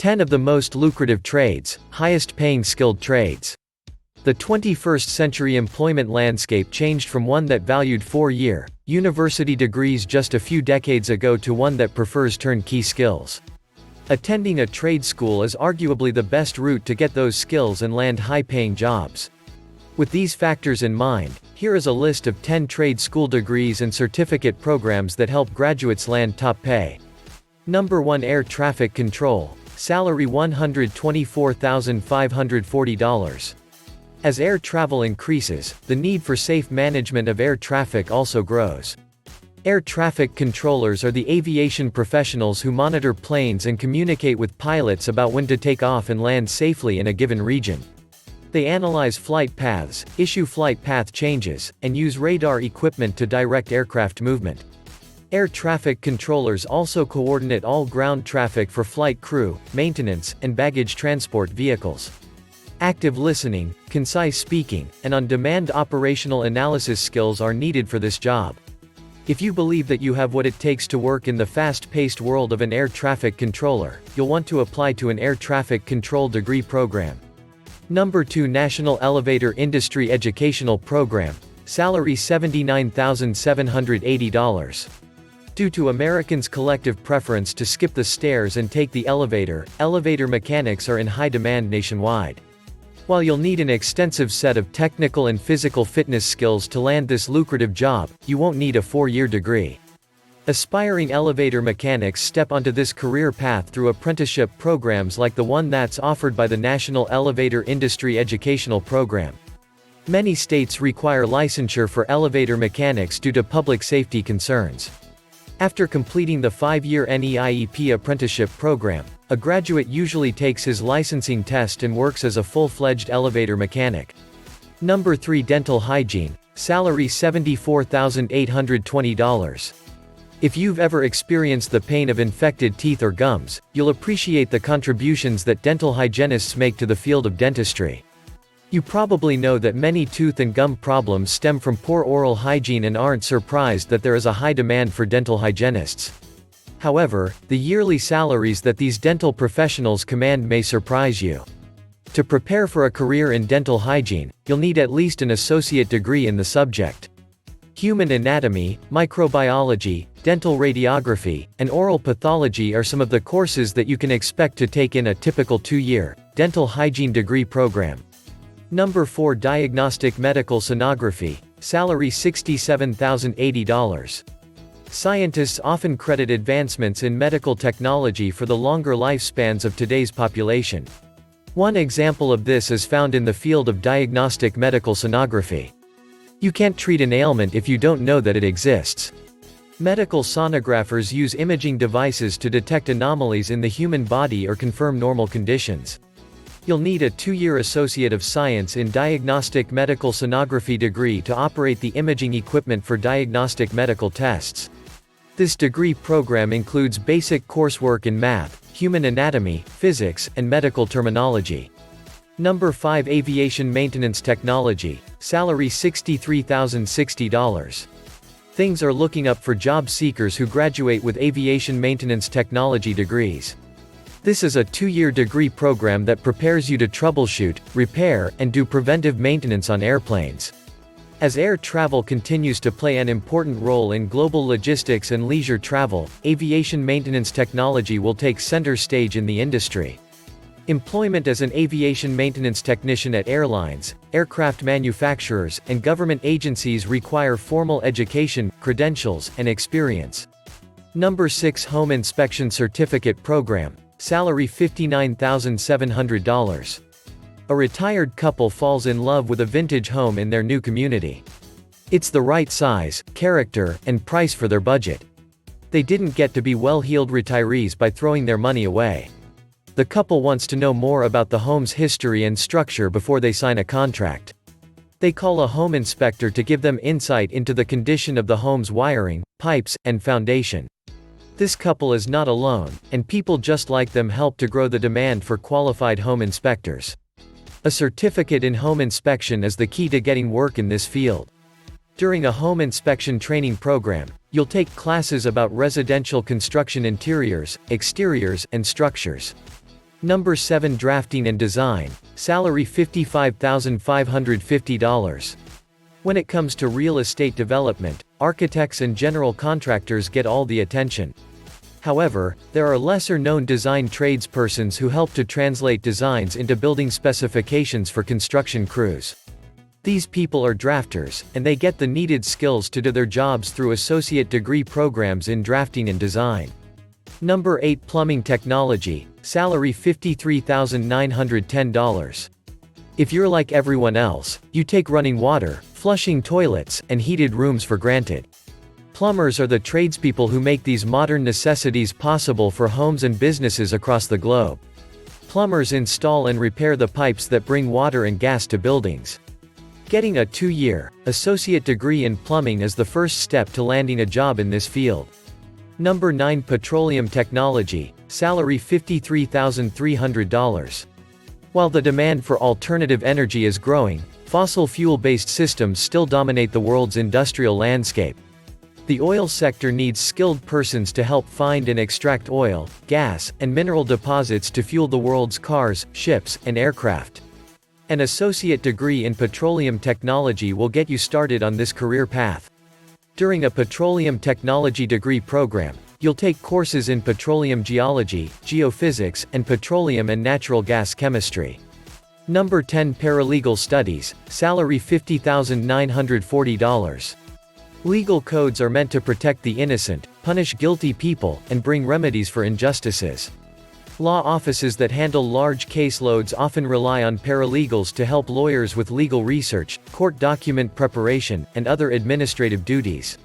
10 of the most lucrative trades, highest paying skilled trades. The 21st century employment landscape changed from one that valued four-year, university degrees just a few decades ago to one that prefers turnkey skills. Attending a trade school is arguably the best route to get those skills and land high-paying jobs. With these factors in mind, here is a list of 10 trade school degrees and certificate programs that help graduates land top pay. Number 1. Air Traffic Control. Salary $124,540. As air travel increases, the need for safe management of air traffic also grows. Air traffic controllers are the aviation professionals who monitor planes and communicate with pilots about when to take off and land safely in a given region. They analyze flight paths, issue flight path changes, and use radar equipment to direct aircraft movement. Air traffic controllers also coordinate all ground traffic for flight crew, maintenance, and baggage transport vehicles. Active listening, concise speaking, and on-demand operational analysis skills are needed for this job. If you believe that you have what it takes to work in the fast-paced world of an air traffic controller, you'll want to apply to an air traffic control degree program. Number 2. National Elevator Industry Educational Program. Salary $79,780. Due to Americans' collective preference to skip the stairs and take the elevator, elevator mechanics are in high demand nationwide. While you'll need an extensive set of technical and physical fitness skills to land this lucrative job, you won't need a four-year degree. Aspiring elevator mechanics step onto this career path through apprenticeship programs like the one that's offered by the National Elevator Industry Educational Program. Many states require licensure for elevator mechanics due to public safety concerns. After completing the 5-year NEIEP apprenticeship program, a graduate usually takes his licensing test and works as a full-fledged elevator mechanic. Number 3. Dental Hygiene. Salary $74,820. If you've ever experienced the pain of infected teeth or gums, you'll appreciate the contributions that dental hygienists make to the field of dentistry. You probably know that many tooth and gum problems stem from poor oral hygiene and aren't surprised that there is a high demand for dental hygienists. However, the yearly salaries that these dental professionals command may surprise you. To prepare for a career in dental hygiene, you'll need at least an associate degree in the subject. Human anatomy, microbiology, dental radiography, and oral pathology are some of the courses that you can expect to take in a typical 2-year dental hygiene degree program. Number 4. Diagnostic Medical Sonography. Salary $67,080. Scientists often credit advancements in medical technology for the longer lifespans of today's population. One example of this is found in the field of diagnostic medical sonography. You can't treat an ailment if you don't know that it exists. Medical sonographers use imaging devices to detect anomalies in the human body or confirm normal conditions. You'll need a 2-year Associate of Science in Diagnostic Medical Sonography degree to operate the imaging equipment for diagnostic medical tests. This degree program includes basic coursework in math, human anatomy, physics, and medical terminology. Number 5. Aviation Maintenance Technology. Salary $63,060. Things are looking up for job seekers who graduate with aviation maintenance technology degrees. This is a 2-year degree program that prepares you to troubleshoot, repair, and do preventive maintenance on airplanes. As air travel continues to play an important role in global logistics and leisure travel, aviation maintenance technology will take center stage in the industry. Employment as an aviation maintenance technician at airlines, aircraft manufacturers, and government agencies require formal education, credentials, and experience. Number 6. Home Inspection Certificate Program. Salary $59,700. A retired couple falls in love with a vintage home in their new community. It's the right size, character, and price for their budget. They didn't get to be well-heeled retirees by throwing their money away. The couple wants to know more about the home's history and structure before they sign a contract. They call a home inspector to give them insight into the condition of the home's wiring, pipes, and foundation. This couple is not alone, and people just like them help to grow the demand for qualified home inspectors. A certificate in home inspection is the key to getting work in this field. During a home inspection training program, you'll take classes about residential construction interiors, exteriors, and structures. Number 7. Drafting and design. Salary $55,550. When it comes to real estate development, architects and general contractors get all the attention. However, there are lesser-known design tradespersons who help to translate designs into building specifications for construction crews. These people are drafters, and they get the needed skills to do their jobs through associate degree programs in drafting and design. Number 8. Plumbing technology. Salary $53,910. If you're like everyone else, you take running water, flushing toilets, and heated rooms for granted. Plumbers are the tradespeople who make these modern necessities possible for homes and businesses across the globe. Plumbers install and repair the pipes that bring water and gas to buildings. Getting a 2-year, associate degree in plumbing is the first step to landing a job in this field. Number 9. Petroleum technology. Salary $53,300. While the demand for alternative energy is growing, fossil fuel-based systems still dominate the world's industrial landscape. The oil sector needs skilled persons to help find and extract oil, gas, and mineral deposits to fuel the world's cars, ships, and aircraft. An associate degree in petroleum technology will get you started on this career path. During a petroleum technology degree program, you'll take courses in petroleum geology, geophysics, and petroleum and natural gas chemistry. Number 10. Paralegal studies. Salary $50,940. Legal codes are meant to protect the innocent, punish guilty people, and bring remedies for injustices. Law offices that handle large caseloads often rely on paralegals to help lawyers with legal research, court document preparation, and other administrative duties.